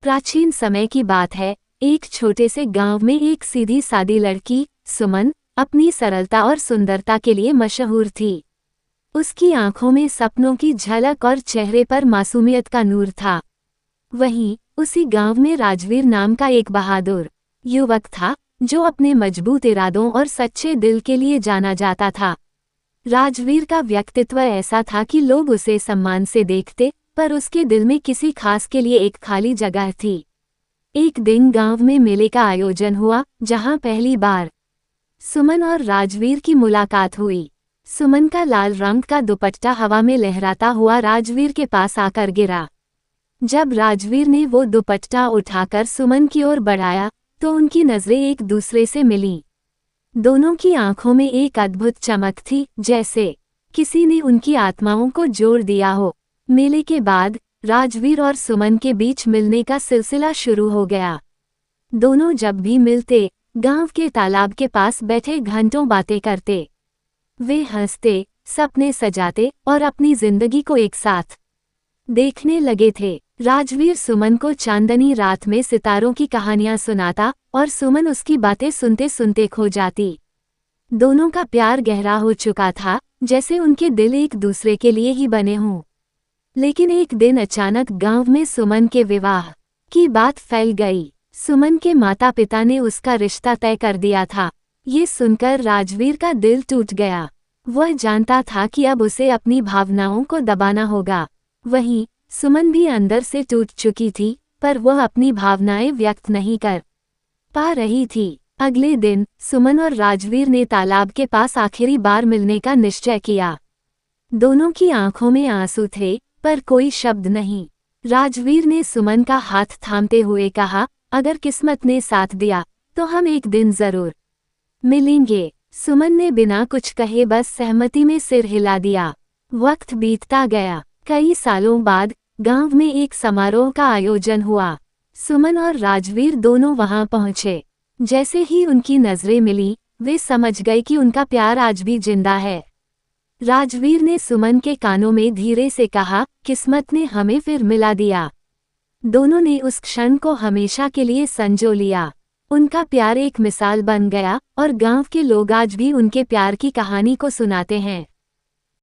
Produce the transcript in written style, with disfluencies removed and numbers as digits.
प्राचीन समय की बात है। एक छोटे से गांव में एक सीधी सादी लड़की सुमन अपनी सरलता और सुंदरता के लिए मशहूर थी। उसकी आंखों में सपनों की झलक और चेहरे पर मासूमियत का नूर था। वहीं उसी गांव में राजवीर नाम का एक बहादुर युवक था, जो अपने मजबूत इरादों और सच्चे दिल के लिए जाना जाता था। राजवीर का व्यक्तित्व ऐसा था कि लोग उसे सम्मान से देखते, पर उसके दिल में किसी खास के लिए एक खाली जगह थी। एक दिन गांव में मेले का आयोजन हुआ, जहां पहली बार सुमन और राजवीर की मुलाकात हुई। सुमन का लाल रंग का दुपट्टा हवा में लहराता हुआ राजवीर के पास आकर गिरा। जब राजवीर ने वो दुपट्टा उठाकर सुमन की ओर बढ़ाया, तो उनकी नजरें एक दूसरे से मिलीं। दोनों की आंखों में एक अद्भुत चमक थी, जैसे किसी ने उनकी आत्माओं को जोड़ दिया हो। मेले के बाद राजवीर और सुमन के बीच मिलने का सिलसिला शुरू हो गया। दोनों जब भी मिलते, गांव के तालाब के पास बैठे घंटों बातें करते। वे हंसते, सपने सजाते और अपनी जिंदगी को एक साथ देखने लगे थे। राजवीर सुमन को चांदनी रात में सितारों की कहानियां सुनाता और सुमन उसकी बातें सुनते सुनते खो जाती। दोनों का प्यार गहरा हो चुका था, जैसे उनके दिल एक दूसरे के लिए ही बने हों। लेकिन एक दिन अचानक गांव में सुमन के विवाह की बात फैल गई। सुमन के माता पिता ने उसका रिश्ता तय कर दिया था। ये सुनकर राजवीर का दिल टूट गया। वह जानता था कि अब उसे अपनी भावनाओं को दबाना होगा। वहीं सुमन भी अंदर से टूट चुकी थी, पर वह अपनी भावनाएं व्यक्त नहीं कर पा रही थी। अगले दिन सुमन और राजवीर ने तालाब के पास आखिरी बार मिलने का निश्चय किया। दोनों की आंखों में आंसू थे, पर कोई शब्द नहीं। राजवीर ने सुमन का हाथ थामते हुए कहा, अगर किस्मत ने साथ दिया तो हम एक दिन जरूर मिलेंगे। सुमन ने बिना कुछ कहे बस सहमति में सिर हिला दिया। वक्त बीतता गया। कई सालों बाद गांव में एक समारोह का आयोजन हुआ। सुमन और राजवीर दोनों वहां पहुंचे। जैसे ही उनकी नजरें मिली, वे समझ गए कि उनका प्यार आज भी जिंदा है। राजवीर ने सुमन के कानों में धीरे से कहा, किस्मत ने हमें फिर मिला दिया। दोनों ने उस क्षण को हमेशा के लिए संजो लिया। उनका प्यार एक मिसाल बन गया और गांव के लोग आज भी उनके प्यार की कहानी को सुनाते हैं।